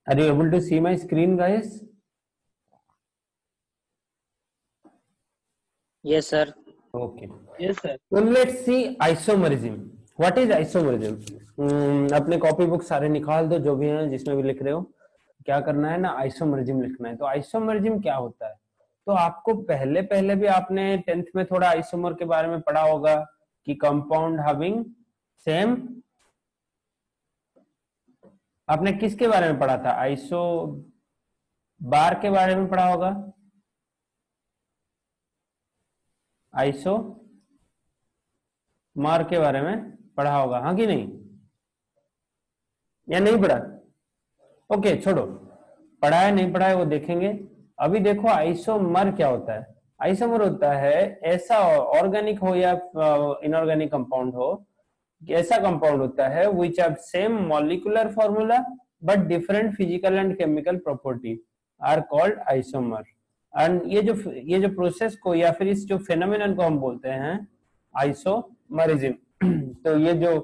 Are you able to see my screen, guys? Yes, sir. Okay. Yes, sir. So let's see isomerism. What is isomerism? अपने copy book सारे निकाल दो, जो भी हैं जिसमें भी लिख रहे हो. क्या करना है ना, आइसोमरिज्म लिखना है. तो आइसोमरिज्म क्या होता है? तो आपको पहले पहले भी आपने 10th में थोड़ा आइसोमर के बारे में पढ़ा होगा कि कंपाउंड हैविंग सेम. आपने किसके बारे में पढ़ा था? आइसो बार के बारे में पढ़ा होगा. आइसो मार के बारे में पढ़ा होगा, हाँ कि नहीं? या नहीं पढ़ा? ओके, छोड़ो, पढ़ा है नहीं पढ़ा है वो देखेंगे. अभी देखो आइसोमर क्या होता है. आइसोमर होता है ऐसा ऑर्गेनिक हो या इनऑर्गेनिक कंपाउंड हो, ऐसा कंपाउंड होता है which have same molecular formula but different physical and chemical property are called isomer. And ये जो प्रोसेस को या फिर इस जो फेनोमेनन को हम बोलते हैं आइसोमरिज्म. तो ये जो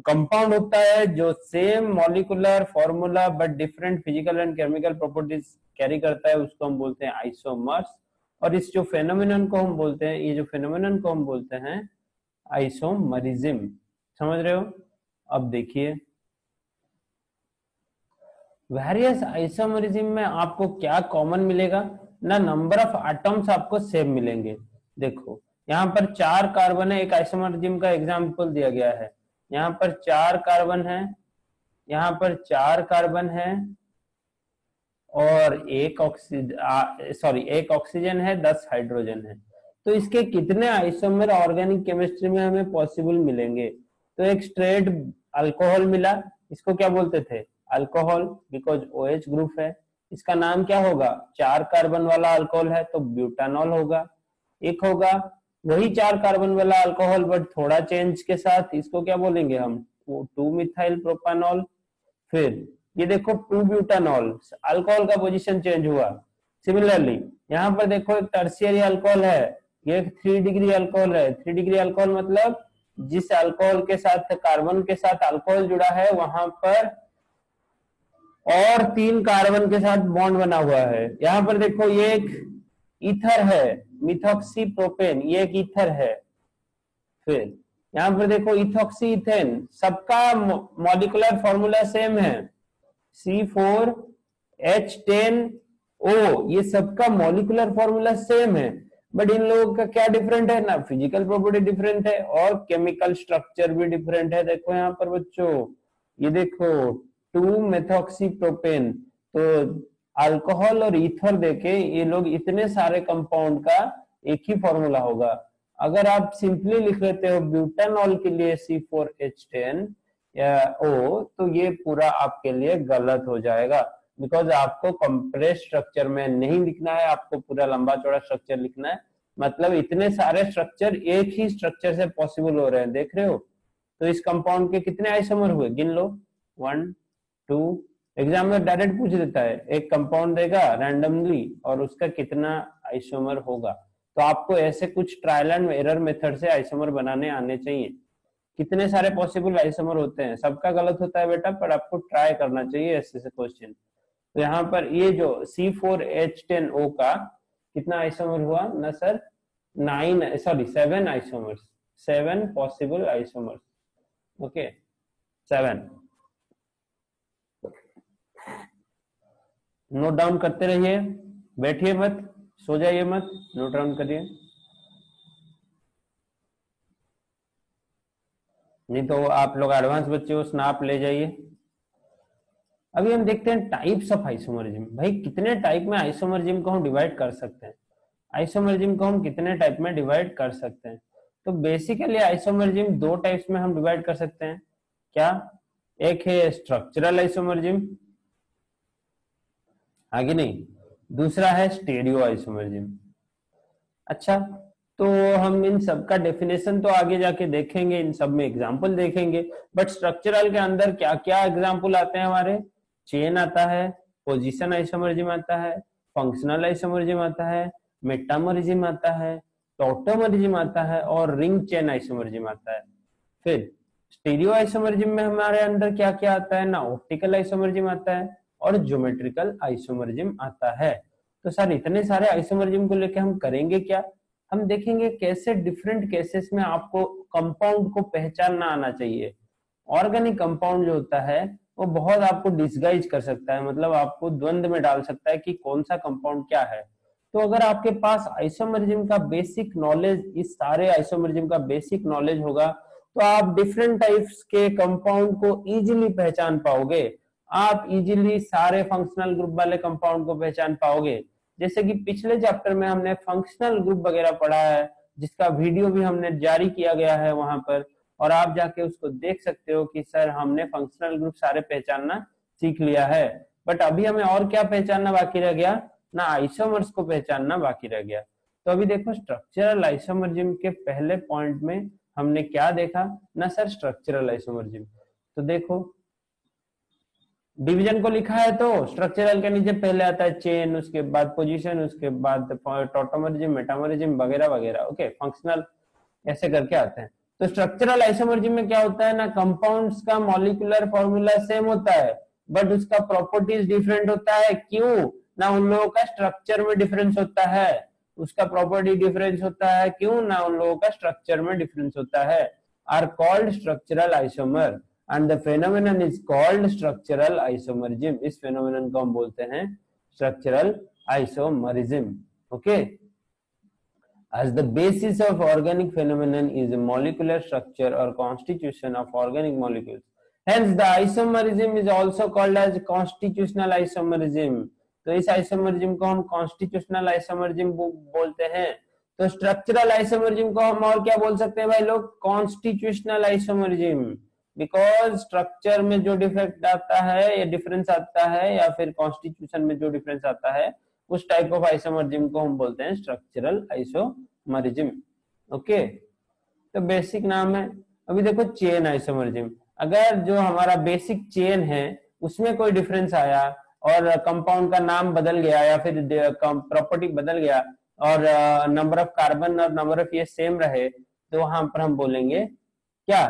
कंपाउंड होता है जो same molecular formula but different physical and chemical properties carry करता है उसको हम बोलते हैं आइसोमर्स. और इस जो फेनोमेनन को हम बोलते हैं, ये जो फेनोमेनन को हम बोलते हैं आइसोमरिज्म. समझ रहे हो? अब देखिए वेरियस आइसोमरिज्म में आपको क्या कॉमन मिलेगा ना, नंबर ऑफ एटम्स आपको सेम मिलेंगे. देखो यहाँ पर 4 कार्बन है, एक आइसोमरिज्म का एग्जांपल दिया गया है. यहाँ पर 4 कार्बन है, यहाँ पर 4 कार्बन है और एक ऑक्सीजन है, 10 हाइड्रोजन है. तो इसके कितने आइसोमर ऑर्गेनिक केमिस्ट्री में हमें पॉसिबल मिलेंगे? तो एक स्ट्रेट अल्कोहल मिला, इसको क्या बोलते थे? अल्कोहल, बिकॉज OH ग्रुप है. इसका नाम क्या होगा? 4 कार्बन वाला अल्कोहल है तो ब्यूटानॉल होगा. एक होगा वही 4 कार्बन वाला अल्कोहल बट थोड़ा चेंज के साथ, इसको क्या बोलेंगे हम? 2 मिथाइल प्रोपानॉल. फिर ये देखो 2 ब्यूटानॉल, अल्कोहल का पोजीशन चेंज हुआ. सिमिलरली यहाँ पर देखो एक टर्शियरी अल्कोहल है, ये एक 3 डिग्री अल्कोहल है. 3 डिग्री अल्कोहल मतलब जिस अल्कोहल के साथ कार्बन के साथ अल्कोहल जुड़ा है वहां पर और 3 कार्बन के साथ बॉन्ड बना हुआ है. यहाँ पर देखो ये एक ईथर है, मिथॉक्सी प्रोपेन, ये एक ईथर है. फिर यहाँ पर देखो इथॉक्सी इथेन, सबका मॉलिक्यूलर फॉर्मूला सेम है, C4H10O. ये सबका मॉलिक्यूलर फॉर्मूला सेम है बट इन लोगों का क्या डिफरेंट है ना, फिजिकल प्रॉपर्टी डिफरेंट है और केमिकल स्ट्रक्चर भी डिफरेंट है. देखो यहाँ पर बच्चों, ये देखो 2 मेथॉक्सी प्रोपेन, तो अल्कोहल और ईथर देके ये लोग इतने सारे कंपाउंड का एक ही फॉर्मूला होगा. अगर आप सिंपली लिख लेते हो ब्यूटानॉल के लिए C4H10O तो ये पूरा आपके लिए गलत हो जाएगा, बिकॉज आपको कंप्रेस स्ट्रक्चर में नहीं लिखना है, आपको पूरा लंबा चौड़ा स्ट्रक्चर लिखना है. मतलब इतने सारे स्ट्रक्चर एक ही स्ट्रक्चर से पॉसिबल हो रहे हैं, देख रहे हो? तो इस कंपाउंड के कितने आइसोमर हुए, गिन लो. 1 2. एग्जाम में डायरेक्ट पूछ देता है, एक कंपाउंड देगा रैंडमली और उसका कितना आइसोमर होगा. तो आपको ऐसे कुछ ट्रायल एंड एरर मेथड से आइसोमर बनाने आने चाहिए. कितने सारे पॉसिबल आइसोमर होते हैं, सबका गलत होता है बेटा, पर आपको ट्राई करना चाहिए ऐसे से क्वेश्चन. तो यहाँ पर ये जो C4H10O का कितना आइसोमर हुआ ना sir? 7 isomers, 7 possible isomers. Okay 7. Note down करते रहिए, बैठिए मत, सो जाइए मत, नोट डाउन करिए, नहीं तो आप लोग एडवांस बच्चे हो, स्नैप ले जाइए. अभी हम देखते हैं टाइप्स ऑफ आइसोमरिज्म. भाई कितने टाइप में आइसोमरिज्म को हम डिवाइड कर सकते हैं? आइसोमरिज्म को हम कितने टाइप में डिवाइड कर सकते हैं? तो बेसिकली आइसोमरिज्म 2 टाइप्स में हम डिवाइड कर सकते हैं. क्या? एक है स्ट्रक्चरल आइसोमरिज्म, आगे नहीं. दूसरा है स्टेरियो आइसोमरिज्म. अच्छा, तो हम इन सब का डेफिनेशन तो आगे जाके देखेंगे, इन सब में एग्जांपल देखेंगे. बट स्ट्रक्चरल के अंदर क्या क्या एग्जांपल आते हैं हमारे? चेन आता है, पोजीशन आइसोमरिज्म आता है, फंक्शनल आइसोमरिज्म आता है, मेटामरिज्म आता है, टॉटोमरिज्म आता है और रिंग चेन आइसोमरिज्म आता है. फिर स्टीरियो आइसोमरिज्म में हमारे अंदर क्या क्या आता है ना, ऑप्टिकल आइसोमरिज्म आता है, और ज्योमेट्रिकल आइसोमरिज्म आता है। तो सर इतने सारे आइसोमरिज्म को लेके हम करेंगे क्या? हम देखेंगे कैसे डिफरेंट केसेस में आपको कंपाउंड को पहचानना आना चाहिए। ऑर्गेनिक कंपाउंड जो होता है वो बहुत आपको डिसगाइज कर सकता है, मतलब आपको द्वंद में डाल सकता है कि कौन सा कंपाउंड क्या है। तो अगर आपके पास आइसोमरिज्म का बेसिक नॉलेज, इस सारे आइसोमरिज्म का बेसिक नॉलेज होगा, तो आप डिफरेंट टाइप्स के कंपाउंड को इजीली पहचान पाओगे। आप इजीली सारे फंक्शनल ग्रुप वाले कंपाउंड को पहचान पाओगे। जैसे कि पिछले चैप्टर में हमने फंक्शनल ग्रुप वगैरह पढ़ा है, जिसका वीडियो भी हमने जारी किया गया है वहां पर, और आप जाके उसको देख सकते हो कि सर हमने फंक्शनल ग्रुप सारे पहचानना सीख लिया है। बट अभी हमें और क्या पहचानना बाकी रह गया ना, आइसोमर्स को पहचानना बाकी रह गया। तो अभी देखो स्ट्रक्चरल आइसोमरिज्म के पहले पॉइंट में हमने क्या देखा ना सर, स्ट्रक्चरल आइसोमरिज्म। तो देखो डिवीजन को लिखा है तो स्ट्रक्चरल के नीचे पहले आता है चेन, उसके बाद पोजीशन, उसके बाद टॉटोमरिज्म, मेटामरिज्म वगैरह वगैरह। ओके, फंक्शनल ऐसे करके आते हैं। तो स्ट्रक्चरल आइसोमरिज्म में क्या होता है ना, कंपाउंड्स का मॉलिक्यूलर फॉर्मूला सेम होता है बट उसका प्रॉपर्टीज डिफरेंट होता है। क्यों ना, उन लोगों का स्ट्रक्चर में डिफरेंस होता है, उसका प्रॉपर्टी डिफरेंस होता है। क्यों ना, उन लोगों का स्ट्रक्चर में डिफरेंस होता है। Are called structural isomer and the phenomenon is called structural isomerism. इस फेनोमेनन को हम बोलते हैं structural isomerism. Okay, as the basis of organic phenomenon is a molecular structure or constitution of organic molecules, hence the isomerism is also called as constitutional isomerism। तो इस isomerism को हम constitutional isomerism बोलते हैं। तो स्ट्रक्चरल आइसोमरिज्म को हम और क्या बोल सकते हैं भाई लोग, कॉन्स्टिट्यूशनल आइसोमरिज्म, बिकॉज स्ट्रक्चर में जो डिफेक्ट आता है या डिफरेंस आता है या फिर कॉन्स्टिट्यूशन में जो डिफरेंस आता है, उस टाइप ऑफ आइसोमरिज्म को हम बोलते हैं स्ट्रक्चरल आइसोमरिज्म। ओके, तो बेसिक नाम है। अभी देखो चेन आइसोमरिज्म, अगर जो हमारा बेसिक चेन है उसमें कोई डिफरेंस आया और कंपाउंड का नाम बदल गया या फिर प्रॉपर्टी बदल गया और नंबर ऑफ कार्बन और नंबर ऑफ ये सेम रहे, तो वहां पर हम बोलेंगे क्या,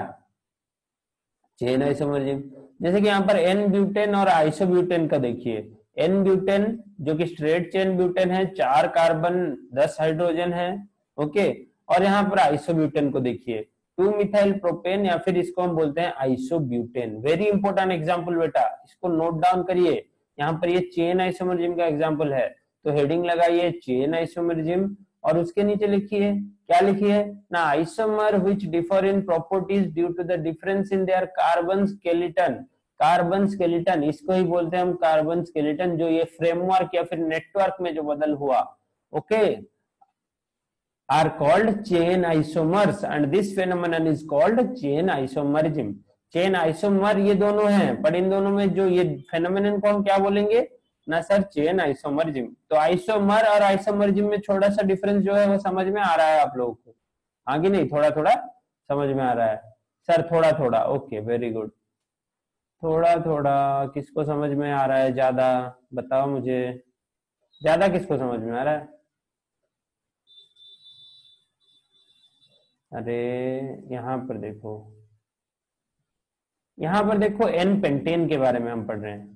चेन आइसोमरिज्म। जैसे कि यहाँ पर एन ब्यूटेन और आइसोब्यूटेन का देखिए, एन ब्यूटेन जो कि स्ट्रेट चेन ब्यूटेन है, 4 कार्बन 10 हाइड्रोजन है। ओके, और यहाँ पर आइसोब्यूटेन को देखिए, 2 मिथाइल प्रोपेन या फिर इसको हम बोलते हैं आइसोब्यूटेन। वेरी इंपॉर्टेंट एग्जांपल बेटा, इसको नोट डाउन करिए। यहाँ पर ये चेन आइसोमरिज्म का एग्जांपल है, तो हेडिंग लगाइए चेन आइसोमरिज्म और उसके नीचे लिखिए, क्या लिखिए ना, isomer which differ in properties due to the difference in their carbon skeleton. Carbon skeleton, इसको ही बोलते हैं हम कार्बन स्केलेटन, जो ये फ्रेमवर्क या फिर नेटवर्क में जो बदल हुआ। Okay, are called chain isomers and this phenomenon is called chain isomerism. Chain isomer ये दोनों हैं, पर इन दोनों में जो ये फेनोमेनन को हम क्या बोलेंगे ना सर, चेन आइसोमरिज्म। तो आइसोमर और आइसोमरिज्म में थोड़ा सा डिफरेंस जो है वो समझ में आ रहा है आप लोगों को, आगे नहीं, थोड़ा थोड़ा समझ में आ रहा है सर, थोड़ा थोड़ा। ओके, वेरी गुड, थोड़ा थोड़ा किसको समझ में आ रहा है ज्यादा, बताओ मुझे, ज्यादा किसको समझ में आ रहा है? अरे यहाँ पर देखो, यहाँ पर देखो एन पेंटेन के बारे में हम पढ़ रहे हैं,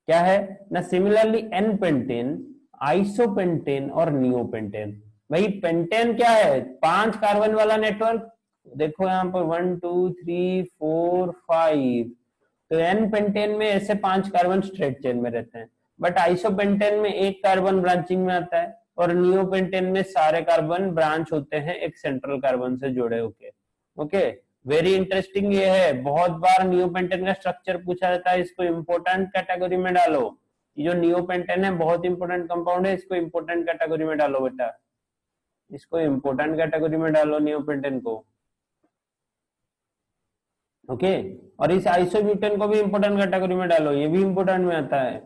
क्या है ना, सिमिलरली एन पेंटेन, आइसोपेंटेन और नियोपेंटेन। भाई पेंटेन क्या है, 5 कार्बन वाला नेटवर्क, देखो यहाँ पर 1 2 3 4 5, तो एन पेंटेन में ऐसे 5 कार्बन स्ट्रेट चेन में रहते हैं, बट आइसोपेंटेन में 1 कार्बन ब्रांचिंग में आता है और नियोपेंटेन में सारे कार्बन ब्रांच होते हैं एक सेंट्रल कार्बन से जुड़े होके। ओके, वेरी इंटरेस्टिंग ये है, बहुत बार नियोपेंटेन का स्ट्रक्चर पूछा जाता है, इसको इंपोर्टेंट कैटेगरी में डालो। ये जो नियोपेंटेन है बहुत इंपोर्टेंट कंपाउंड है, इसको इंपोर्टेंट कैटेगरी में डालो बेटा, इसको इंपोर्टेंट कैटेगरी में डालो नियोपेंटेन को। ओके, और इस आइसोब्यूटेन को भी इंपोर्टेंट कैटेगरी में डालो, ये भी इंपोर्टेंट में आता है।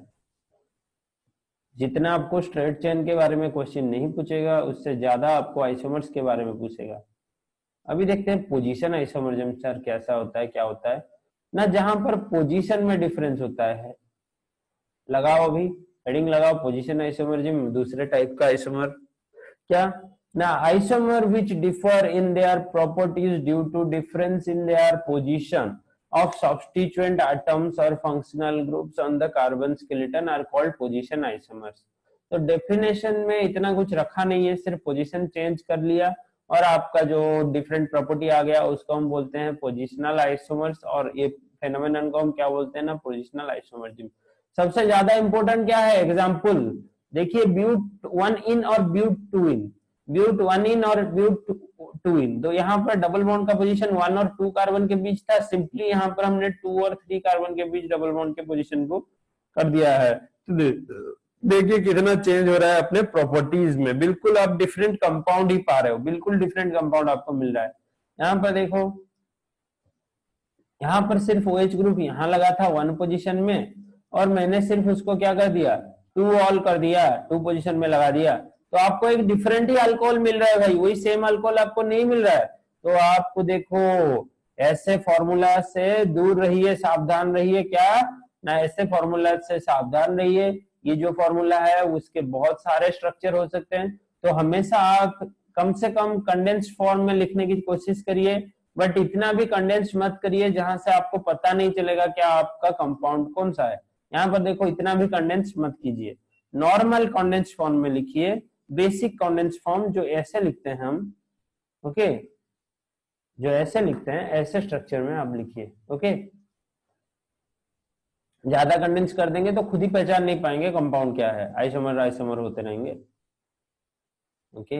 जितना आपको स्ट्रेट चेन के बारे में क्वेश्चन नहीं पूछेगा, उससे ज्यादा आपको आइसोमर्स के बारे में पूछेगा। अभी देखते हैं पोजीशन आइसोमरिज्म सर कैसा होता है, क्या होता है ना, जहां पर पोजीशन में डिफरेंस होता है। लगाओ अभी हेडिंग लगाओ, पोजीशन आइसोमरिज्म, दूसरे टाइप का आइसोमर क्या ना, isomer which differ in their properties due to difference in their position of substituent atoms or functional groups on the carbon skeleton are called position isomers. तो definition में इतना कुछ रखा नहीं है, सिर्फ पोजीशन चेंज कर लिया और आपका जो डिफरेंट प्रॉपर्टी आ गया उसको हम बोलते हैं पोजिशनल आइसोमर्स, और ये फेनोमेनन को हम क्या बोलते हैं ना, पोजिशनल आइसोमर्स। सबसे ज्यादा इंपॉर्टेंट क्या है, एग्जांपल देखिए, ब्यूट 1 इन और ब्यूट 2 इन, ब्यूट 1 इन और ब्यूट 2 इन, तो यहाँ पर डबल बॉन्ड का पोजीशन 1 और 2 कार्बन के बीच था, सिंपली यहाँ पर हमने 2 और 3 कार्बन के बीच डबल बॉन्ड के पोजीशन को कर दिया है। तो देखिए कितना चेंज हो रहा है अपने प्रॉपर्टीज में, बिल्कुल आप डिफरेंट कंपाउंड ही पा रहे हो, बिल्कुल डिफरेंट कंपाउंड आपको मिल रहा है। यहाँ पर देखो, यहाँ पर सिर्फ OH ग्रुप यहाँ लगा था 1 पोजीशन में, और मैंने सिर्फ उसको क्या कर दिया, 2 ऑल कर दिया, 2 पोजीशन में लगा दिया, तो आपको एक डिफरेंट ही अल्कोहल मिल रहा है भाई, वही सेम अल्कोहल आपको नहीं मिल रहा है। तो आपको देखो ऐसे फॉर्मूला से दूर रहिए, सावधान रहिए, क्या ना, ऐसे फॉर्मूला से सावधान रहिए। ये जो फॉर्मूला है उसके बहुत सारे स्ट्रक्चर हो सकते हैं, तो हमेशा आप कम से कम कंडेंस्ड फॉर्म में लिखने की कोशिश करिए, बट इतना भी कंडेंस्ड मत करिए जहां से आपको पता नहीं चलेगा क्या आपका कंपाउंड कौन सा है। यहाँ पर देखो इतना भी कंडेंस्ड मत कीजिए, नॉर्मल कंडेंस्ड फॉर्म में लिखिए, बेसिक कंडेंस्ड फॉर्म जो ऐसे लिखते हैं हम, ओके, जो ऐसे लिखते हैं ऐसे स्ट्रक्चर में आप लिखिए, ओके। ज्यादा कंडेंस कर देंगे तो खुद ही पहचान नहीं पाएंगे कंपाउंड क्या है, आइसोमर आइसोमर होते रहेंगे, ओके।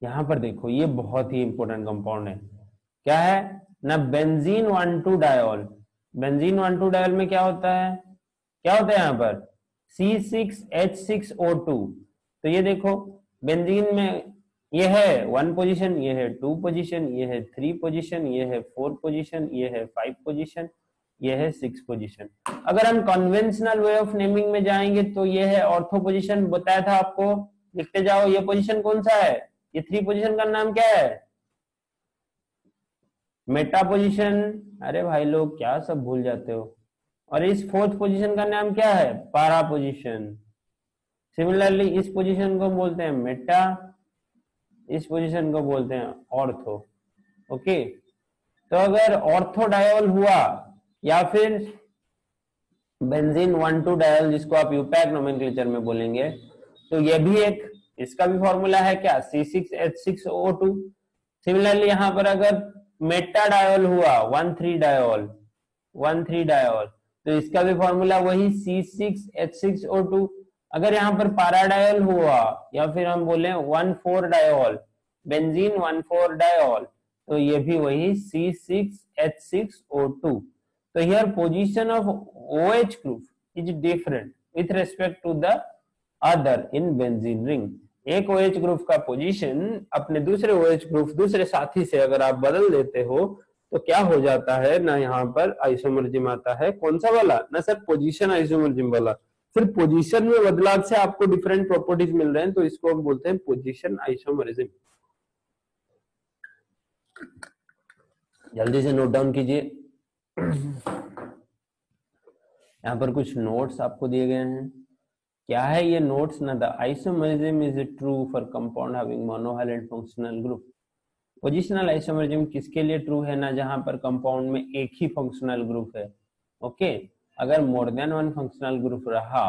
यहाँ पर देखो ये बहुत ही इंपॉर्टेंट कंपाउंड है, क्या है ना, बेंजीन 1,2 डायोल। बेंजीन 1,2 डायोल में क्या होता है, क्या होता है यहाँ पर C6H6O2। तो ये देखो बेंजीन में ये है 1 पोजीशन, ये है 2 पोजीशन, ये है 3 पोजीशन, ये है 4 पोजीशन, ये है 5 पोजीशन, ये है 6 पोजीशन। अगर हम कन्वेंशनल वे ऑफ नेमिंग में जाएंगे तो ये है ऑर्थो पोजीशन, बताया था आपको, लिखते जाओ। ये पोजीशन कौन सा है, ये 3 पोजीशन का नाम क्या है, मेटा पोजीशन। अरे भाई लोग क्या सब भूल जाते हो। और इस 4th पोजीशन का नाम क्या है, पारा पोजीशन। सिमिलरली इस पोजीशन को बोलते हैं मेटा, इस पोजीशन को बोलते हैं ऑर्थो, ओके। तो अगर ऑर्थो डायोल हुआ या फिर बेंजीन 1,2 डायोल जिसको आप यूपैक नोमेनक्लेचर में बोलेंगे, तो ये भी एक, इसका भी फॉर्मूला है क्या, C6H6O2। सिमिलरली यहाँ पर अगर मेटा डायोल हुआ 1,3 डायोल, 1,3 डायोल, तो इसका भी फॉर्मूला वही C6H6O2। अगर यहाँ पर पैराडायोल हुआ या फिर हम बोले 1,4 डायोल, बेंजीन 1,4 डायोल, तो ये भी वही C6H6O2। तो here position of OH group is different with respect to the other in benzene ring। एक OH ग्रुप का पोजीशन अपने दूसरे OH ग्रुप दूसरे साथी से अगर आप बदल देते हो तो क्या हो जाता है ना, यहाँ पर आइसोमरिज्म आता है, कौन सा वाला ना सर, पोजीशन आइसोमरिज्म वाला। फिर पोजीशन में बदलाव से आपको डिफरेंट प्रॉपर्टीज मिल रहे हैं, तो इसको हम बोलते हैं पोजीशन आइसोमरिज्म। जल्दी से नोट डाउन कीजिए। यहाँ पर कुछ नोट्स आपको दिए गए हैं, क्या है ये नोट्स ना, the isomerism is true for compound having monovalent functional group. Positional isomerism किसके लिए ट्रू है ना, जहां पर कंपाउंड में एक ही फंक्शनल ग्रुप है, ओके। अगर मोर देन 1 फंक्शनल ग्रुप रहा,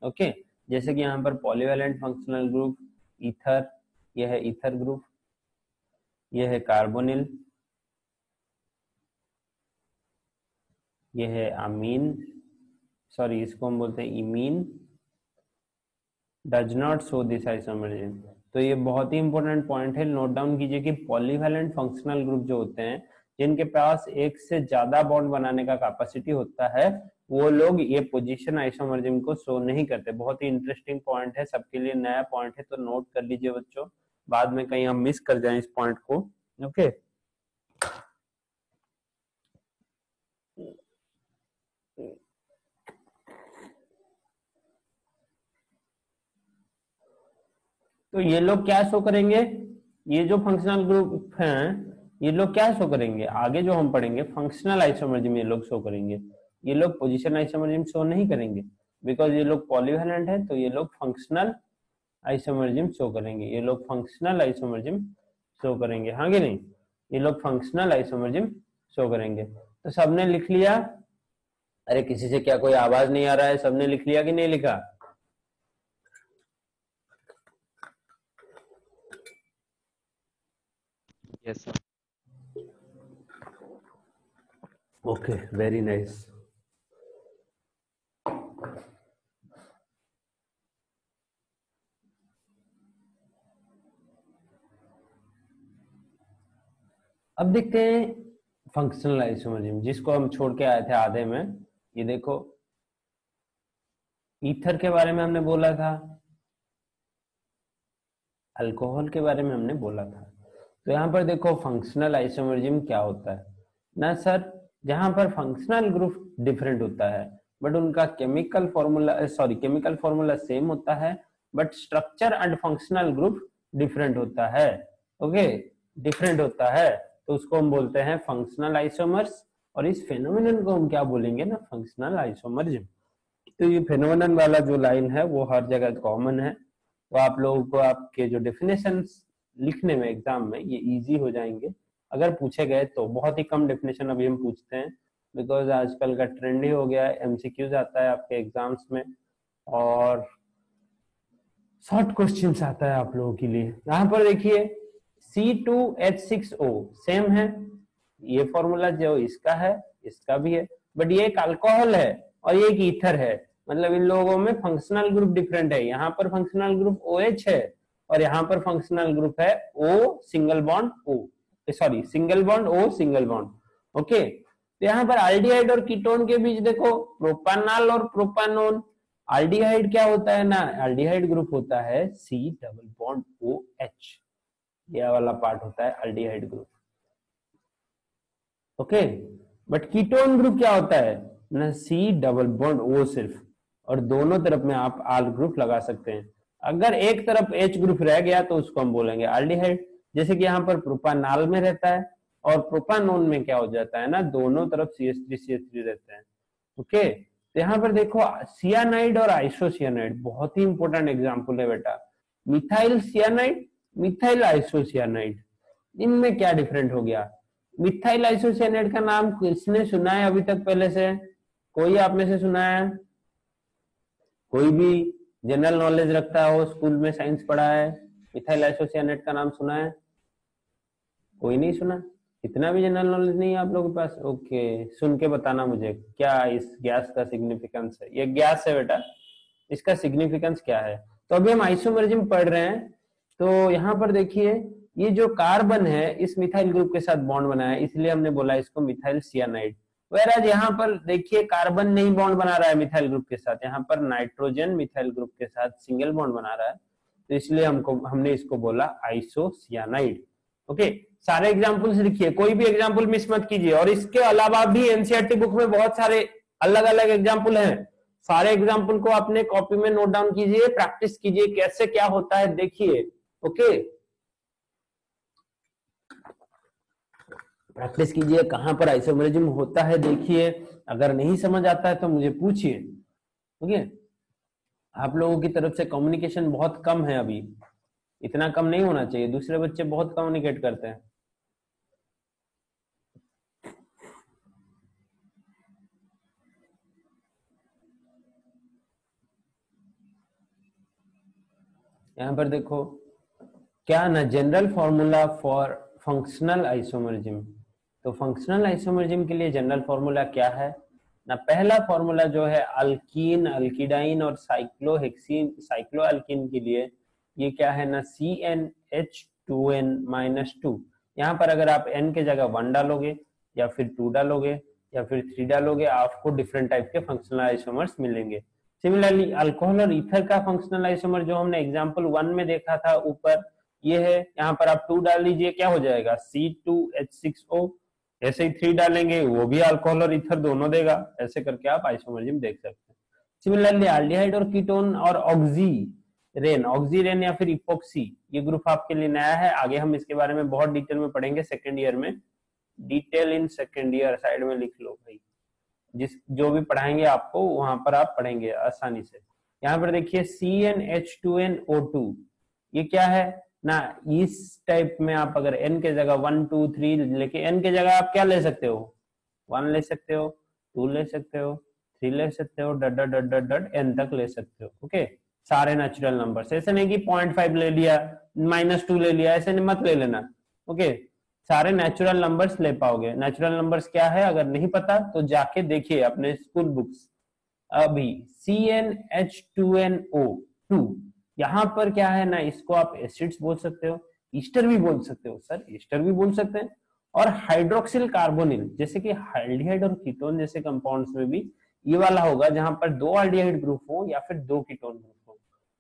ओके, जैसे कि यहाँ पर पॉलीवैलेंट फंक्शनल ग्रुप ईथर, यह है ईथर ग्रुप, यह है कार्बोनिल, यह है अमीन, सॉरी इसको हम बोलते हैं imine, does not show this isomerism. तो ये बहुत ही इंपॉर्टेंट पॉइंट है, नोट डाउन कीजिए कि पॉलीवैलेंट फंक्शनल ग्रुप जो होते हैं जिनके पास एक से ज्यादा बॉन्ड बनाने का कैपेसिटी होता है, वो लोग ये पोजीशन आइसोमरिज्म को शो नहीं करते। बहुत ही इंटरेस्टिंग पॉइंट है, सबके लिए नया पॉइंट है, तो नोट कर लीजिए बच्चों, बाद में कहीं हम मिस कर जाएं इस पॉइंट को, ओके। तो ये लोग क्या शो करेंगे, ये जो फंक्शनल ग्रुप हैं ये लोग क्या शो करेंगे, आगे जो हम पढ़ेंगे फंक्शनल आइसोमरिज्म ये लोग शो करेंगे, ये लोग पोजीशन आइसोमरिज्म शो नहीं करेंगे, बिकॉज ये लोग पॉलीवैलेंट है, तो ये लोग फंक्शनल आइसोमरिज्म शो करेंगे, ये लोग फंक्शनल आइसोमरिज्म शो करेंगे, हाँ कि नहीं, ये लोग फंक्शनल आइसोमरिज्म शो करेंगे। तो सबने लिख लिया? अरे किसी से क्या कोई आवाज नहीं आ रहा है? सबने लिख लिया कि नहीं लिखा? Yes sir. Okay, very nice. अब देखते हैं फंक्शनल आइसोमरिज्म, जिसको हम छोड़ के आए थे आधे में। ये देखो, ईथर के बारे में हमने बोला था, अल्कोहल के बारे में हमने बोला था। तो यहाँ पर देखो फंक्शनल आइसोमरिज्म क्या होता है ना सर, जहां पर फंक्शनल ग्रुप डिफरेंट होता है बट उनका केमिकल फॉर्मूला सेम होता है, but structure and functional group different होता है। ओके, डिफरेंट होता है, तो उसको हम बोलते हैं फंक्शनल आइसोमर्स। और इस फेनोमेनन को हम क्या बोलेंगे ना, फंक्शनल आइसोमरिज्म। तो ये फेनोमेनन वाला जो लाइन है वो हर जगह कॉमन है, तो आप लोगों को आपके जो डेफिनेशंस लिखने में एग्जाम में ये इजी हो जाएंगे अगर पूछे गए तो। बहुत ही कम डेफिनेशन अभी हम पूछते हैं, बिकॉज आजकल का ट्रेंड ही हो गया है, एमसीक्यूज आता है आपके एग्जाम्स में और शॉर्ट क्वेश्चंस आता है आप लोगों के लिए। यहाँ पर देखिए C2H6O सेम है, ये फॉर्मूला जो इसका है इसका भी है, बट ये एक अल्कोहल है और ये एक ईथर है, मतलब इन लोगों में फंक्शनल ग्रुप डिफरेंट है। यहाँ पर फंक्शनल ग्रुप OH है और यहाँ पर फंक्शनल ग्रुप है O single bond O, sorry single bond O single bond. Okay, तो यहाँ पर एल्डिहाइड और कीटोन के बीच देखो प्रोपानॉल और प्रोपानोन। एल्डिहाइड क्या होता है ना, एल्डिहाइड ग्रुप होता है C डबल बॉन्ड OH, यह वाला पार्ट होता है aldehyde group. Okay, but ketone group क्या होता है ना, C डबल बॉन्ड O सिर्फ, और दोनों तरफ में आप आल ग्रुप लगा सकते हैं। अगर एक तरफ H ग्रुप रह गया तो उसको हम बोलेंगे एल्डिहाइड, जैसे कि यहाँ पर प्रोपानॉल में रहता है और प्रोपानोन में क्या हो जाता है ना, दोनों तरफ CH3 रहते हैं। ओके, तो यहाँ पर देखो सियानाइड और आइसोसियानाइड बहुत ही इंपॉर्टेंट एग्जाम्पल है बेटा। मिथाइल सियानाइड, मिथाइल आइसोसियानाइड, इनमें क्या डिफरेंट हो गया? मिथाइल आइसोसियानाइड का नाम किसने सुना है अभी तक पहले से? कोई आप में से सुना है? कोई भी जनरल नॉलेज रखता हो, स्कूल में साइंस पढ़ा है, मिथाइल आइसोसियानेट का नाम सुना है? कोई नहीं सुना? इतना भी जनरल नॉलेज नहीं है आप लोगों के पास? ओके, सुन के बताना मुझे क्या इस गैस का सिग्निफिकेंस है। ये गैस है बेटा, इसका सिग्निफिकेंस क्या है? तो अभी हम आइसोमरिज्म पढ़ रहे हैं, तो यहाँ पर देखिए ये जो कार्बन है इस मिथाइल ग्रुप के साथ बॉन्ड बनाया है, इसलिए हमने बोला इसको मिथाइल सियानाइड। वेराज यहाँ पर देखिए कार्बन नहीं बॉन्ड बना रहा है मिथाइल ग्रुप के साथ, यहाँ पर नाइट्रोजन मिथाइल ग्रुप के साथ सिंगल बॉन्ड बना रहा है, तो इसलिए हमने इसको बोला आइसोसियानाइड। ओके, सारे एग्जाम्पल्स लिखिए, कोई भी एग्जाम्पल मिस मत कीजिए। और इसके अलावा भी एनसीईआरटी बुक में बहुत सारे अलग अलग एग्जाम्पल हैं, सारे एग्जाम्पल को अपने कॉपी में नोट डाउन कीजिए, प्रैक्टिस कीजिए कैसे क्या होता है देखिए। ओके, प्रैक्टिस कीजिए कहां पर आइसोमरिज्म होता है देखिए, अगर नहीं समझ आता है तो मुझे पूछिए। ओके, आप लोगों की तरफ से कम्युनिकेशन बहुत कम है अभी, इतना कम नहीं होना चाहिए, दूसरे बच्चे बहुत कम्युनिकेट करते हैं। यहां पर देखो क्या ना, general formula for functional isomerism. तो फंक्शनल आइसोमरिज्म के लिए जनरल फॉर्मूला क्या है ना, पहला फॉर्मूला जो है अल्कीन, अल्किडाइन और साइक्लोहेक्सीन, साइक्लोअल्कीन के लिए ये क्या है ना, CnH2n-2। यहाँ पर अगर आप n के जगह 1 डालोगे या फिर 2 डालोगे या फिर 3 डालोगे, आपको डिफरेंट टाइप के फंक्शनल आइसोमर्स मिलेंगे। सिमिलरली अल्कोहल और ईथर का फंक्शनल आइसोमर जो हमने एग्जांपल 1 में देखा था ऊपर, ये है, यहाँ पर आप 2 डाल लीजिए, क्या हो जाएगा C2H6O। ऐसे ही 3 डालेंगे वो भी अल्कोहल और ईथर दोनों देगा, ऐसे करके आप आइसोमरिज्म देख सकते हैं। सिमिलरली एल्डिहाइड और कीटोन और ऑक्सीरेन या फिर इपोक्सी, ये ग्रुप आपके लिए नया है, आगे हम इसके बारे में बहुत डिटेल में पढ़ेंगे सेकेंड ईयर में, detail in second year, side में लिख लो भाई, जिस जो भी पढ़ाएंगे आपको वहां पर आप पढ़ेंगे आसानी से। यहाँ पर देखिए CnH2nO2, ये क्या है ना, इस टाइप में आप अगर n के जगह 1 2 3 लेके n के जगह आप क्या ले सकते हो 1 ले सकते हो, 2 ले सकते हो, 3 ले सकते हो, डट डट डट डट डट n तक ले सकते हो। ओके, सारे नेचुरल नंबर्स, ऐसे नहीं कि 0.5 ले लिया, -2 ले लिया, ऐसे नहीं मत ले लेना। ओके, सारे नेचुरल नंबर्स ले पाओगे। नेचुरल नंबर्स क्या है अगर नहीं पता तो जाके देखिए अपने स्कूल बुक्स। अभी CnH2nO2, यहाँ पर क्या है ना, इसको आप एसिड्स बोल सकते हो, ईस्टर भी बोल सकते हो सर, ईस्टर भी बोल सकते हैं, और हाइड्रोक्सिल कार्बोनिल जैसे कि एल्डिहाइड और कीटोन जैसे कंपाउंड्स में भी ये वाला होगा जहां पर 2 एल्डिहाइड ग्रुप हो या फिर 2 कीटोन ग्रुप हो।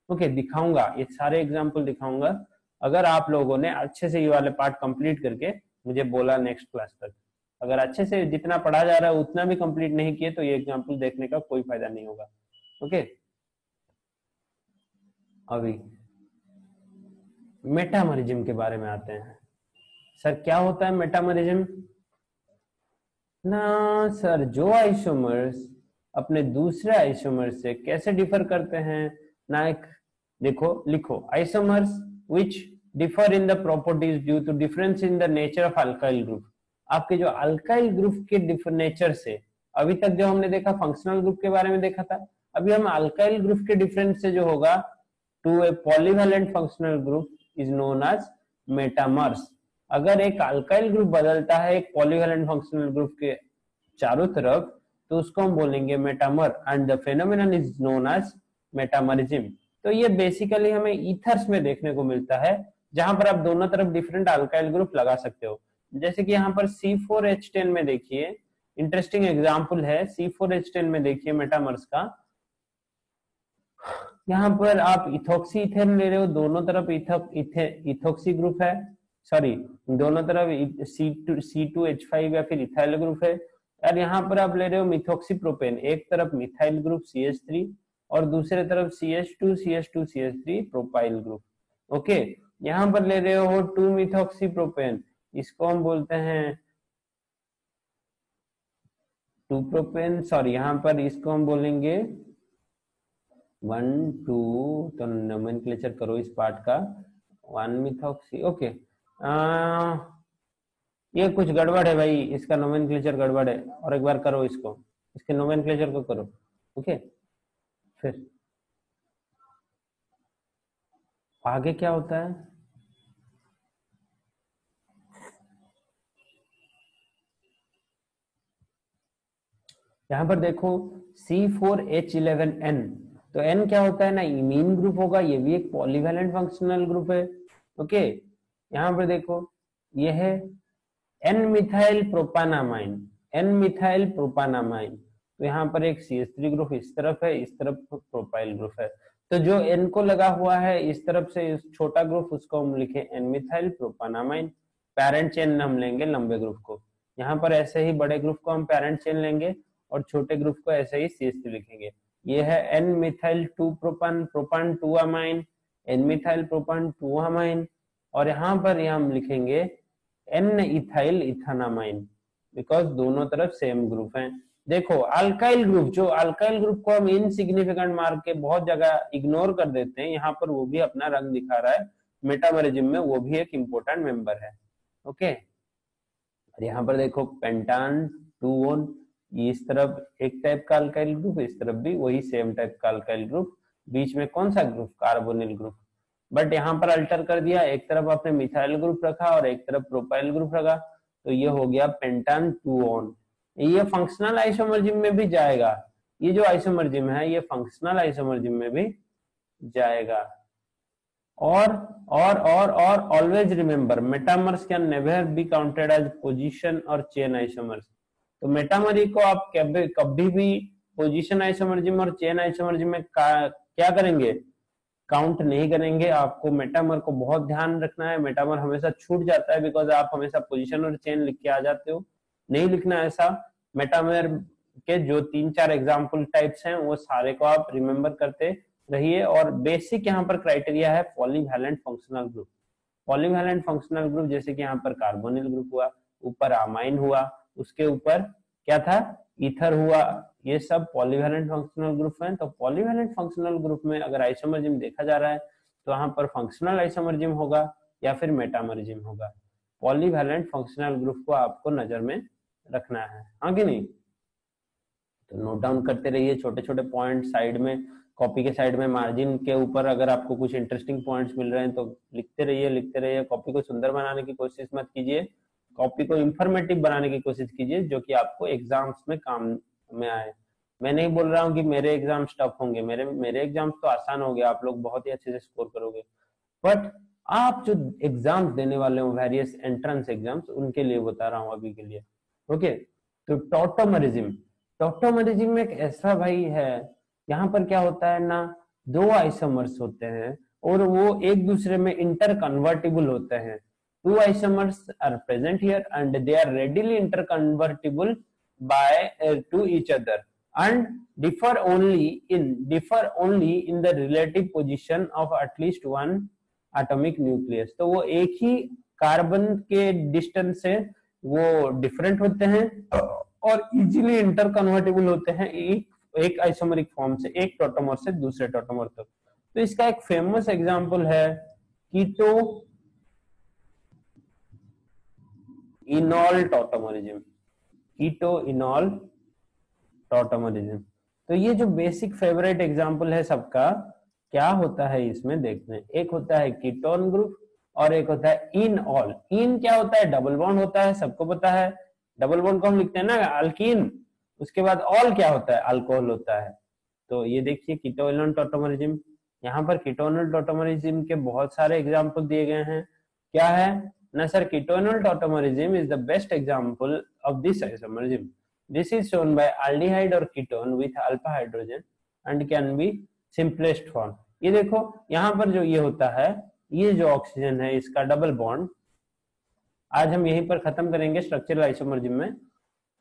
ओके, दिखाऊंगा, ये सारे एग्जांपल दिखाऊंगा अगर आप लोगों ने अच्छे से ये वाले पार्ट कंप्लीट करके मुझे बोला नेक्स्ट क्लास तक। अगर अच्छे से जितना पढ़ा जा रहा है उतना भी कंप्लीट नहीं किए तो ये एग्जांपल देखने का कोई फायदा नहीं होगा। ओके, अभी मेटामरिज्म के बारे में आते हैं। सर क्या होता है मेटामरिज्म? ना सर, जो आइसोमर्स अपने दूसरे आइसोमर से कैसे डिफर करते हैं ना, एक देखो लिखो, isomers which differ in the properties due to difference in the nature of alkyl group. आपके जो अल्काइल ग्रुप के नेचर से, अभी तक जो हमने देखा फंक्शनल ग्रुप के बारे में देखा था, अभी हम अल्काइल ग्रुप के डिफरेंस से जो होगा to a polyvalent functional group is known as metamers. अगर एक अल्काइल ग्रुप बदलता है एक पॉलीवैलेंट फंक्शनल ग्रुप के चारों तरफ तो उसको हम बोलेंगे metamer, and the phenomenon is known as metamerism. तो ये बेसिकली हमें ईथर्स में देखने को मिलता है जहां पर आप दोनों तरफ डिफरेंट अल्काइल ग्रुप लगा सकते हो। जैसे कि यहाँ पर C4H10 में देखिए, इंटरेस्टिंग एग्जांपल है, C4H10 में देखिए मेटामर्स का, यहाँ पर आप इथोक्सी इथेन ले रहे हो, दोनों तरफ इथोक्सी ग्रुप है, सॉरी दोनों तरफ C2H5 या फिर इथाइल ग्रुप है, और यहाँ पर आप ले रहे हो मिथोक्सी प्रोपेन, एक तरफ मिथाइल ग्रुप CH3 और दूसरे तरफ CH2CH2CH3 प्रोपाइल ग्रुप। ओके, यहाँ पर ले रहे हो 2 मिथोक्सी प्रोपेन, इसको हम बोलते हैं 2 प्रोपेन, सॉरी यहाँ पर इसको हम बोलेंगे 1 2, तो नोमेनक्लेचर करो इस पार्ट का, 1 मिथोक्सी। ओके, ये कुछ गड़बड़ है भाई, इसका नोमेनक्लेचर गड़बड़ है, और एक बार करो इसको, इसके नोमेनक्लेचर को करो। ओके, फिर आगे क्या होता है? यहाँ पर देखो C4H11N, तो N क्या होता है ना, इमीन ग्रुप होगा, ये भी एक पॉलीवैलेंट फंक्शनल ग्रुप है। ओके, यहाँ पर देखो ये है N मिथाइल प्रोपानामाइन, N मिथाइल प्रोपानामाइन, तो यहाँ पर एक CH3 ग्रुप इस तरफ है, इस तरफ प्रोपाइल ग्रुप है, तो जो N को लगा हुआ है इस तरफ से इस छोटा ग्रुप उसको हम लिखे N मिथाइल प्रोपानामाइन, पेरेंट चेन हम लेंगे लंबे ग्रुप को, यहाँ पर ऐसे ही बड़े ग्रुप को हम पेरेंट चेन लेंगे और छोटे ग्रुप को ऐसे ही CH3 लिखेंगे। ये है N methyl 2 propan, propan 2 amine, N methyl propan 2 amine, और यहाँ पर हम लिखेंगे N इथाइल इथानामाइन, बिकॉज दोनों तरफ सेम ग्रुप हैं। देखो अल्काइल ग्रुप, जो अल्काइल ग्रुप को हम इनसिग्निफिकेंट मार्क के बहुत जगह इग्नोर कर देते हैं, यहाँ पर वो भी अपना रंग दिखा रहा है मेटामरिज्म में, वो भी एक इंपॉर्टेंट मेंबर है। ओके, यहाँ पर देखो पेंटान 2 इस तरफ एक टाइप का अल्काइल ग्रुप, इस तरफ भी वही सेम टाइप का अल्काइल ग्रुप, बीच में कौन सा ग्रुप? कार्बोनिल ग्रुप, बट यहाँ पर अल्टर कर दिया, एक तरफ आपने मिथाइल ग्रुप रखा और एक तरफ प्रोपाइल ग्रुप रखा, तो ये हो गया पेंटान 2। ये फंक्शनल आइसोमरिज्म में भी जाएगा, ये जो आइसोमरिज्म है ये फंक्शनल आइसोमरिज्म में भी जाएगा। और always remember, metamers can never be counted as position और चेन आइसोमर्स। तो मेटामरी को आप कभी भी पोजीशन आइसोमरिज्म और चेन आइसोमरिज्म में क्या करेंगे? काउंट नहीं करेंगे। आपको मेटामर को बहुत ध्यान रखना है, मेटामर हमेशा छूट जाता है बिकॉज आप हमेशा पोजीशन और चेन लिख के आ जाते हो, नहीं लिखना ऐसा। मेटामर के जो 3-4 एग्जाम्पल टाइप्स हैं वो सारे को आप रिमेंबर करते रहिए। और बेसिक यहाँ पर क्राइटेरिया है polyvalent functional group. Polyvalent functional group जैसे कि यहाँ पर कार्बोनिल ग्रुप हुआ, ऊपर अमाइन हुआ, उसके ऊपर क्या था? ईथर हुआ, ये सब पॉलीवैलेंट फंक्शनल ग्रुप हैं। तो पॉलीवैलेंट फंक्शनल ग्रुप में अगर आइसोमरिज्म देखा जा रहा है तो यहाँ पर फंक्शनल आइसोमरिज्म होगा या फिर मेटामरिज्म होगा। पॉलीवैलेंट फंक्शनल ग्रुप को आपको नजर में रखना है, हाँ कि नहीं? तो नोट डाउन करते रहिए छोटे छोटे पॉइंट साइड में, कॉपी के साइड में मार्जिन के ऊपर अगर आपको कुछ इंटरेस्टिंग पॉइंट्स मिल रहे हैं तो लिखते रहिए लिखते रहिए। कॉपी को सुंदर बनाने की कोशिश मत कीजिए, कॉपी को इंफॉर्मेटिव बनाने की कोशिश कीजिए जो कि आपको एग्जाम्स में काम में आए। मैं नहीं बोल रहा हूँ कि मेरे एग्जाम्स टफ होंगे, मेरे एग्जाम्स तो आसान हो गया, आप लोग बहुत ही अच्छे से स्कोर करोगे, बट आप जो एग्जाम्स देने वाले हो वेरियस एंट्रेंस एग्जाम्स, उनके लिए बता रहा हूँ अभी के लिए। ओके, तो टॉटोमरिज्म एक ऐसा भाई है, यहाँ पर क्या होता है ना, दो आइसोमर्स होते हैं और वो एक दूसरे में इंटर कन्वर्टिबल होते हैं। Two isomers are present here and they are readily interconvertible by to each other and differ only in the relative position of at least one atomic nucleus। तो वो एक ही कार्बन के distance से वो different होते हैं और easily inter convertible होते हैं एक आइसोमरिक फॉर्म से, एक टॉटोमर से दूसरे टॉटोमर तक। तो इसका एक फेमस एग्जांपल है कीटो इनॉल टॉटोमरिज्म, कीटो इनॉल टॉटोमरिज्म। तो ये जो बेसिक फेवरेट एग्जांपल है सबका, क्या होता है इसमें देखते हैं। एक होता है कीटोन ग्रुप और एक होता है इनऑल। इन क्या होता है? डबल बॉन्ड होता है, सबको पता है। डबल बॉन्ड को हम लिखते हैं ना अल्कीन, उसके बाद ऑल क्या होता है? अल्कोहल होता है। तो ये देखिए कीटोइनॉल टॉटोमरिज्म, यहाँ पर कीटोइनॉल टॉटोमरिज्म के बहुत सारे एग्जाम्पल दिए गए हैं। क्या है ना sir? Keto enol tautomerism is the best example of this isomerism. This is shown by aldehyde or ketone with alpha hydrogen and can be simplest form। ये देखो यहाँ पर जो ये होता है, ये जो ऑक्सीजन है इसका डबल बॉन्ड, आज हम यहीं पर खत्म करेंगे स्ट्रक्चरल आइसोमरिज्म में।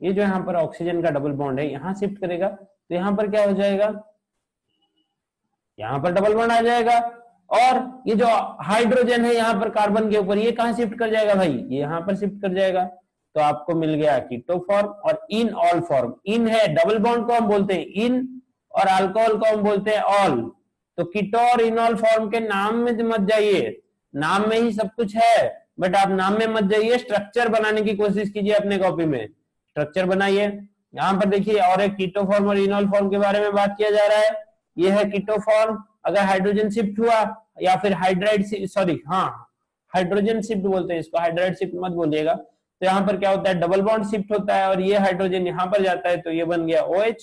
ये जो यहाँ पर ऑक्सीजन का डबल बॉन्ड है यहाँ शिफ्ट करेगा तो यहाँ पर क्या हो जाएगा? यहाँ पर डबल बॉन्ड आ जाएगा। और ये जो हाइड्रोजन है यहाँ पर कार्बन के ऊपर, ये कहाँ शिफ्ट कर जाएगा भाई? ये यहाँ पर शिफ्ट कर जाएगा। तो आपको मिल गया कीटो फॉर्म और इन ऑल फॉर्म। इन है डबल बॉन्ड को हम बोलते हैं इन और अल्कोहल को हम बोलते हैं ऑल। तो कीटो और इनऑल फॉर्म के नाम में मत जाइए, नाम में ही सब कुछ है, बट आप नाम में मत जाइए, स्ट्रक्चर बनाने की कोशिश कीजिए अपने कॉपी में, स्ट्रक्चर बनाइए। यहाँ पर देखिए और एक कीटो फॉर्म और इनऑल फॉर्म के बारे में बात किया जा रहा है। ये है कीटो फॉर्म, अगर हाइड्रोजन शिफ्ट हुआ या फिर हाइड्राइड, सॉरी हाँ हाइड्रोजन शिफ्ट बोलते हैं इसको, हाइड्राइड शिफ्ट मत बोलिएगा। तो यहाँ पर क्या होता है? डबल बॉन्ड शिफ्ट होता है और ये हाइड्रोजन यहाँ पर जाता है तो ये बन गया OH,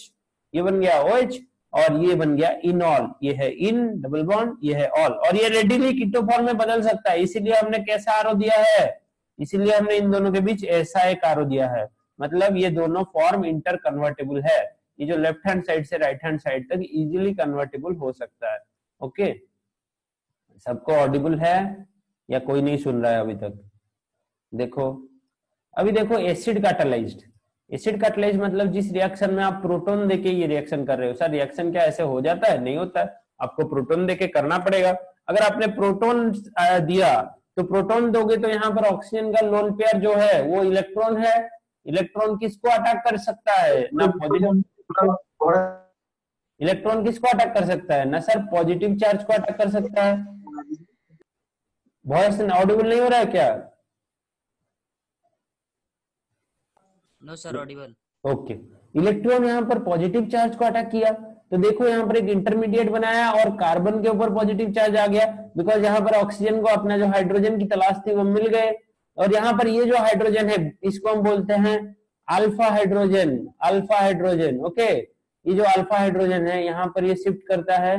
ये बन गया OH और ये बन गया इनॉल। ये है इन डबल बॉन्ड, ये है ऑल, और ये रेडिली कीटो फॉर्म में बदल सकता है। इसीलिए हमने कैसा आरो दिया है? इसीलिए हमने इन दोनों के बीच ऐसा एक आरो दिया है, मतलब ये दोनों फॉर्म इंटर कन्वर्टेबल है। ये जो लेफ्ट हैंड साइड से राइट हैंड साइड तक इजीली कन्वर्टेबल हो सकता है। ओके, सबको ऑडिबल है या कोई नहीं सुन रहा है अभी तक? देखो अभी देखो एसिड कैटालाइज्ड, एसिड कैटालाइज्ड मतलब जिस रिएक्शन में आप प्रोटॉन देके ये रिएक्शन कर रहे हो। सर रिएक्शन क्या ऐसे हो जाता है? नहीं होता है, आपको प्रोटॉन देके करना पड़ेगा। अगर आपने प्रोटॉन दिया तो प्रोटॉन दोगे तो यहाँ पर ऑक्सीजन का लोन पेयर जो है वो इलेक्ट्रॉन है। इलेक्ट्रॉन किसको अटैक कर सकता है? ना पॉजिटिव, इलेक्ट्रॉन किसको अटैक कर सकता है? ना सर पॉजिटिव चार्ज को अटैक कर सकता है। वॉइस ऑडिबल नहीं हो रहा है क्या? No sir audible. Okay, electron यहाँ पर पॉजिटिव चार्ज को अटैक किया तो देखो यहाँ पर एक इंटरमीडिएट बनाया और कार्बन के ऊपर पॉजिटिव चार्ज आ गया, बिकॉज यहाँ पर ऑक्सीजन को अपना जो हाइड्रोजन की तलाश थी वो मिल गए। और यहाँ पर ये जो हाइड्रोजन है इसको हम बोलते हैं alpha hydrogen, alpha hydrogen. Okay, ये जो अल्फा हाइड्रोजन है यहाँ पर ये शिफ्ट करता है।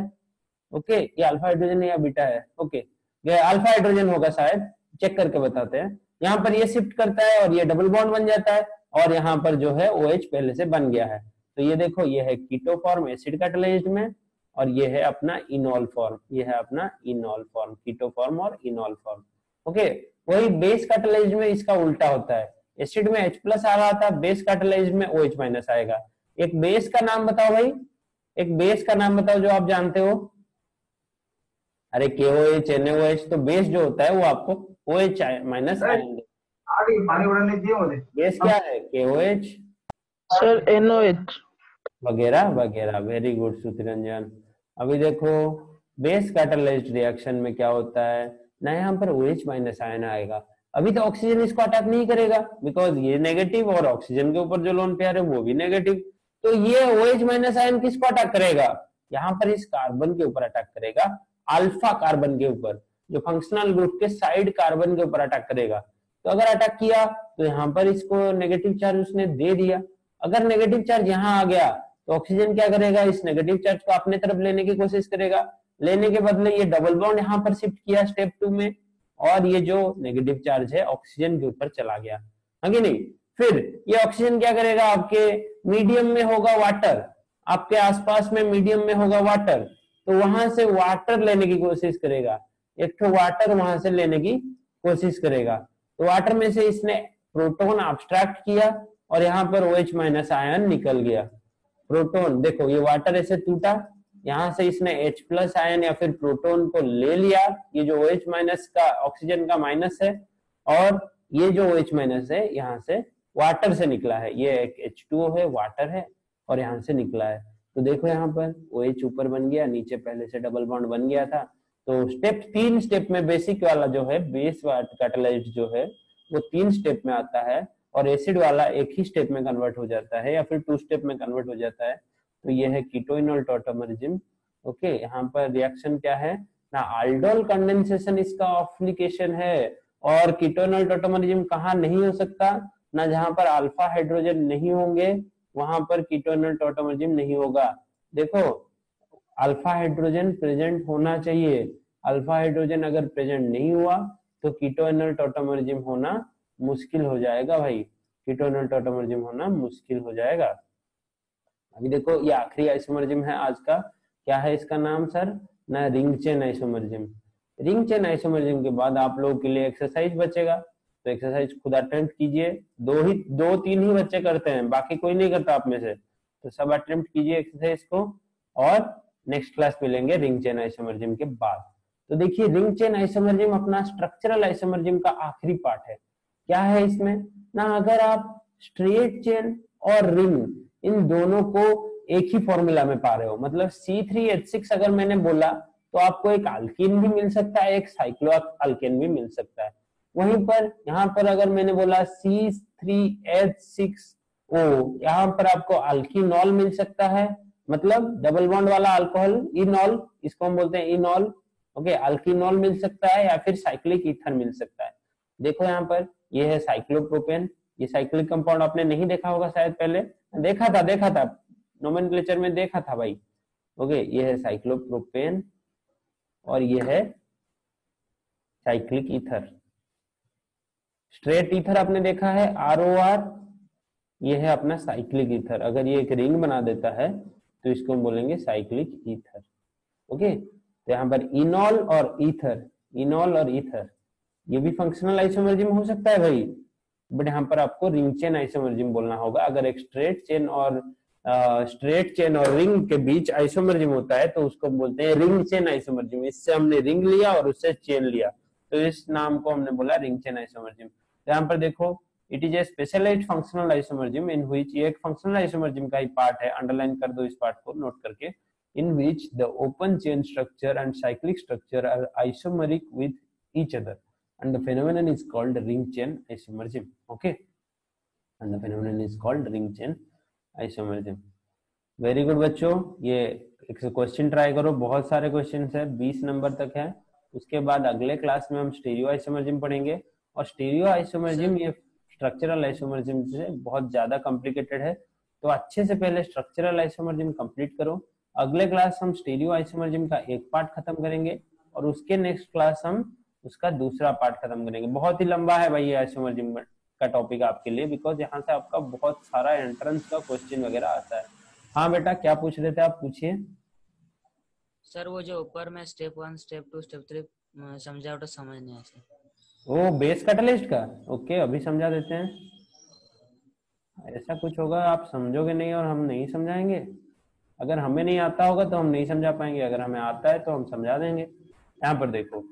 ओके, ये अल्फा हाइड्रोजन है या बीटा है? ओके, ये अल्फा हाइड्रोजन होगा शायद, चेक करके बताते हैं। यहाँ पर ये शिफ्ट करता है और ये डबल बॉन्ड बन जाता है और यहाँ पर जो है OH पहले से बन गया है। तो ये देखो ये है कीटो फॉर्म एसिड कैटालाइज्ड में और ये है अपना इनॉल फॉर्म, ये है अपना इनॉल फॉर्म, कीटो फॉर्म और इनॉल फॉर्म। ओके, वही बेस कैटालाइज्ड में इसका उल्टा होता है। एसिड में H+ आ रहा था, बेस कैटालाइज्ड में OH- आएगा। एक बेस का नाम बताओ भाई, एक बेस का नाम बताओ जो आप जानते हो। अरे KOH NaOH, तो बेस जो होता है वो आपको OH- आएंगे। बेस क्या है? KOH सर NOH वगैरह वगैरह। Very good Sutiranjan. अभी देखो बेस कैटालाइज्ड रिएक्शन में क्या होता है ना, यहाँ पर OH- आयन आएगा अभी तो ऑक्सीजन इसको अटैक नहीं करेगा बिकॉज ये नेगेटिव और ऑक्सीजन के ऊपर जो लोन पेयर है वो भी नेगेटिव। तो ये OH माइनस आयन किसको अटैक करेगा, यहाँ पर इस कार्बन के ऊपर अटैक करेगा, अल्फा कार्बन के ऊपर, जो फंक्शनल ग्रुप के साइड कार्बन के ऊपर अटैक करेगा। तो अगर अटैक किया तो यहाँ पर इसको नेगेटिव चार्ज उसने दे दिया। अगर नेगेटिव चार्ज यहाँ आ गया तो ऑक्सीजन क्या करेगा, इस नेगेटिव चार्ज को अपने तरफ लेने की कोशिश करेगा, लेने के बदले ये डबल बॉन्ड यहाँ पर शिफ्ट किया स्टेप 2 में, और ये जो नेगेटिव चार्ज है ऑक्सीजन के ऊपर चला गया, है कि नहीं। फिर ये ऑक्सीजन क्या करेगा, आपके मीडियम में होगा वाटर, आपके आसपास में मीडियम में होगा वाटर, तो वहां से वाटर लेने की कोशिश करेगा, एक तो वाटर वहां से लेने की कोशिश करेगा। तो वाटर में से इसने प्रोटॉन अब्स्ट्रैक्ट किया और यहाँ पर OH माइनस आयन निकल गया। प्रोटॉन देखो ये वाटर ऐसे टूटा, यहाँ से इसने H प्लस आयन या फिर प्रोटॉन को ले लिया, ये जो OH माइनस का ऑक्सीजन का माइनस है, और ये जो OH माइनस है यहाँ से वाटर से निकला है, ये एक H2O है, वाटर है, और यहाँ से निकला है। तो देखो यहाँ पर OH ऊपर बन गया, नीचे पहले से डबल बॉन्ड बन गया था। तो स्टेप 3 स्टेप में बेसिक वाला जो है बेस कैटालाइज्ड जो है वो 3 स्टेप में आता है, और एसिड वाला एक ही स्टेप में कन्वर्ट हो जाता है या फिर 2 स्टेप में कन्वर्ट हो जाता है। तो ये है कीटोइनोल टॉटोमरिज्म। ओके, यहाँ पर रिएक्शन क्या है ना, aldol कंडेंसेशन इसका एप्लीकेशन है, और कीटोइनोल टॉटोमरिज्म कहाँ नहीं हो सकता ना, जहां पर अल्फा हाइड्रोजन नहीं होंगे वहां पर कीटोइनोल टॉटोमरिज्म नहीं होगा। देखो अल्फा हाइड्रोजन प्रेजेंट होना चाहिए, अल्फा हाइड्रोजन अगर प्रेजेंट नहीं हुआ तो कीटोइनोल टॉटोमरिज्म होना मुश्किल हो जाएगा भाई, कीटोइनोल टॉटोमरिज्म होना मुश्किल हो जाएगा। अभी देखो ये आखिरी आइसोमरिज्म है आज का, क्या है इसका नाम सर ना, ring chain isomerism. Ring chain isomerism के बाद आप लोगों के लिए एक्सरसाइज बचेगा, तो एक्सरसाइज खुद अटेम्प्ट कीजिए, दो तीन ही बच्चे करते हैं, बाकी कोई नहीं करता आप में से, तो सब अटेम्प्ट कीजिए एक्सरसाइज को, और नेक्स्ट क्लास मिलेंगे रिंग चेन आइसोमरिज्म के बाद। तो देखिए रिंग चेन आइसोमरिज्म अपना स्ट्रक्चरल आइसोमरिज्म का आखिरी पार्ट है। क्या है इसमें ना, अगर आप स्ट्रेट चेन और रिंग इन दोनों को एक ही फॉर्मूला में पा रहे हो, मतलब C3H6 अगर मैंने बोला तो आपको एक अल्कीन भी मिल सकता है, एक साइक्लो अल्केन भी मिल सकता है। वहीं पर यहाँ पर अगर मैंने बोला C3H6O, यहाँ पर आपको अल्कीनॉल मिल सकता है, मतलब डबल बॉन्ड वाला अल्कोहल इनॉल, इसको हम बोलते हैं इनॉल। ओके, अल्कीनॉल मिल सकता है या फिर साइक्लिक ईथर मिल सकता है। देखो यहाँ पर ये है साइक्लोप्रोपेन, ये साइक्लिक कंपाउंड आपने नहीं देखा होगा शायद, पहले देखा था नोमेनक्लेचर में देखा था भाई। ओके, ये है साइक्लोप्रोपेन और ये है साइक्लिक ईथर। स्ट्रेट ईथर आपने देखा है ROR, ये है अपना साइक्लिक ईथर। अगर ये एक रिंग बना देता है तो इसको हम बोलेंगे साइक्लिक ईथर। ओके, तो यहाँ पर इनॉल और ईथर, इनॉल और ईथर, ये भी फंक्शनल आइसोमरिज्म हो सकता है भाई, बट यहाँ पर आपको रिंग चेन आइसोमरिज्म बोलना होगा। अगर एक स्ट्रेट चेन और रिंग के बीच आइसोमरिज्म होता है तो उसको बोलते हैं रिंग चेन आइसोमरिज्म। इससे हमने रिंग लिया और उससे चेन लिया, तो इस नाम को हमने बोला रिंग चेन आइसोमरिज्म। यहाँ पर देखो it is a specialised functional isomerism in which, ये एक फंक्शनल आइसोमरिज्म का ही पार्ट है, अंडरलाइन कर दो इस पार्ट को नोट करके, in which the open chain structure and cyclic structure are isomeric with each other, and the phenomenon is called ring chain isomerism. Okay, and the phenomenon is called ring chain isomerism. Very good बच्चों, ये एक question try करो, बहुत सारे question है, 20 number तक है। उसके बाद अगले क्लास में हम स्टीरियो आइसोमरिज्म पढ़ेंगे, और स्टीरियो आइसोमरिज्म ये स्ट्रक्चरल आइसोमरिज्म से बहुत ज्यादा कॉम्प्लिकेटेड है, तो अच्छे से पहले स्ट्रक्चरल आइसोमरिज्म कंप्लीट करो। अगले क्लास हम स्टीरियो आइसोमरिज्म का एक पार्ट खत्म करेंगे, और उसके नेक्स्ट क्लास हम उसका दूसरा पार्ट खत्म करेंगे। बहुत ही लंबा है भाई ये आइसोमरिज्म का टॉपिक आपके लिए, बिकॉज यहाँ से आपका बहुत सारा एंट्रेंस का क्वेश्चन वगैरह आता है। हाँ बेटा, क्या पूछ रहे थे आप, पूछिए। सर वो जो ऊपर में स्टेप 1 स्टेप 2 स्टेप 3 समझा, तो समझ नहीं आया सर। ओ बेस कैटालिस्ट का, ओके अभी समझा देते हैं। ऐसा कुछ होगा आप समझोगे नहीं और हम नहीं समझाएंगे, अगर हमें नहीं आता होगा तो हम नहीं समझा पाएंगे, अगर हमें आता है तो हम समझा देंगे। यहाँ पर देखो,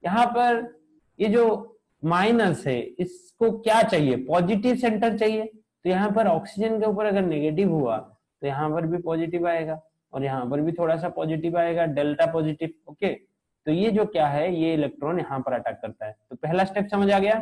यहाँ पर ये जो माइनस है इसको क्या चाहिए, पॉजिटिव सेंटर चाहिए, तो यहाँ पर ऑक्सीजन के ऊपर अगर नेगेटिव हुआ तो यहाँ पर भी पॉजिटिव आएगा, और यहाँ पर भी थोड़ा सा पॉजिटिव आएगा, डेल्टा पॉजिटिव। ओके, तो ये जो क्या है, ये इलेक्ट्रॉन यहाँ पर अटैक करता है। तो पहला स्टेप समझ आ गया,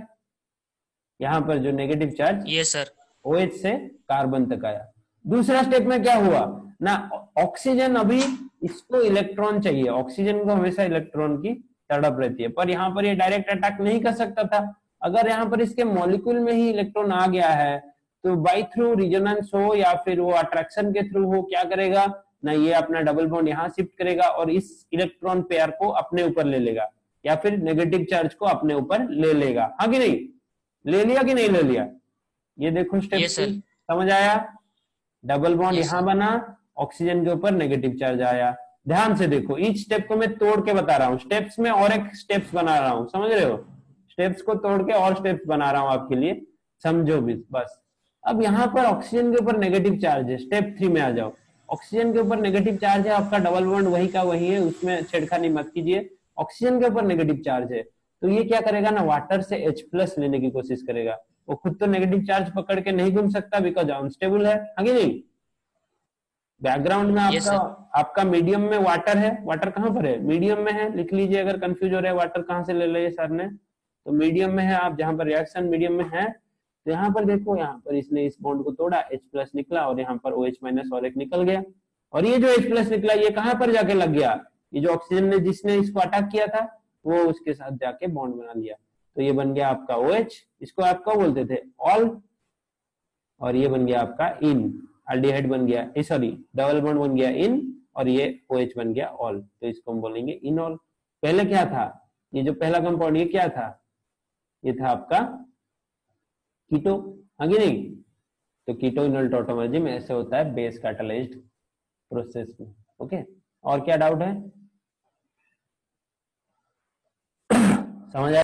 यहाँ पर जो नेगेटिव चार्ज ये सर। OH से कार्बन तक आया। दूसरा स्टेप में क्या हुआ ना, ऑक्सीजन अभी इसको इलेक्ट्रॉन चाहिए, ऑक्सीजन को हमेशा इलेक्ट्रॉन की तड़प रहती है, पर यहाँ पर ये डायरेक्ट अटैक नहीं कर सकता था। अगर यहाँ पर इसके मॉलिक्यूल में ही इलेक्ट्रॉन आ गया है तो बाई थ्रू रिजोनेंस हो या फिर वो अट्रैक्शन के थ्रू हो, क्या करेगा ना, ये अपना डबल बॉन्ड यहाँ शिफ्ट करेगा और इस इलेक्ट्रॉन पेयर को अपने ऊपर ले लेगा या फिर नेगेटिव चार्ज को अपने ऊपर ले लेगा। हाँ कि नहीं, ले लिया कि नहीं ले लिया? ये देखो स्टेप ये सर। समझ आया? डबल बॉन्ड Yes, यहाँ sir. बना, ऑक्सीजन के ऊपर नेगेटिव चार्ज आया। ध्यान से देखो, ईच स्टेप को मैं तोड़ के बता रहा हूँ, स्टेप्स में और एक स्टेप्स बना रहा हूँ, समझ रहे हो? स्टेप्स को तोड़ के और स्टेप्स बना रहा हूँ आपके लिए, समझो भी बस। अब यहाँ पर ऑक्सीजन के ऊपर नेगेटिव चार्ज है, स्टेप 3 में आ जाओ। ऑक्सीजन के ऊपर नेगेटिव चार्ज है, आपका डबल बॉन्ड वही का वही है, उसमें छेड़खानी मत कीजिए। ऑक्सीजन के ऊपर नेगेटिव चार्ज है तो ये क्या करेगा ना, वाटर से H+ लेने की कोशिश करेगा। वो खुद तो नेगेटिव चार्ज पकड़ के नहीं घूम सकता बिकॉज अनस्टेबल है, आगे नहीं। बैकग्राउंड में Yes, आपका मीडियम में वाटर है, वाटर कहाँ पर है? मीडियम में है, लिख लीजिए अगर कंफ्यूज हो रहा है वाटर कहाँ से ले लिया सर ने, तो मीडियम में है आप, जहां पर रिएक्शन मीडियम में है। तो यहाँ पर देखो, यहाँ पर इसने इस बॉन्ड को तोड़ा, H+ निकला और यहाँ पर OH- और एक निकल गया। और ये जो H+ निकला ये कहाँ पर जाके लग गया, ये जो ऑक्सीजन ने जिसने इसको अटैक किया था वो उसके साथ जाके बॉन्ड बना लिया, तो ये बन गया आपका OH, इसको आप क्या बोलते थे, ऑल, और ये बन गया आपका इन, अल्डिहाइड बन गया, सॉरी डबल बॉन्ड बन गया इन, और ये OH बन गया ऑल, तो इसको हम बोलेंगे इनऑल। पहले क्या था, ये जो पहला कंपाउंड ये क्या था, ये था आपका कीटो, आगे नहीं। तो कीटो इनॉल टॉटोमर्जी में ऐसे होता है बेस कैटालाइज्ड प्रोसेस में। ओके, और क्या डाउट है? समझ आया?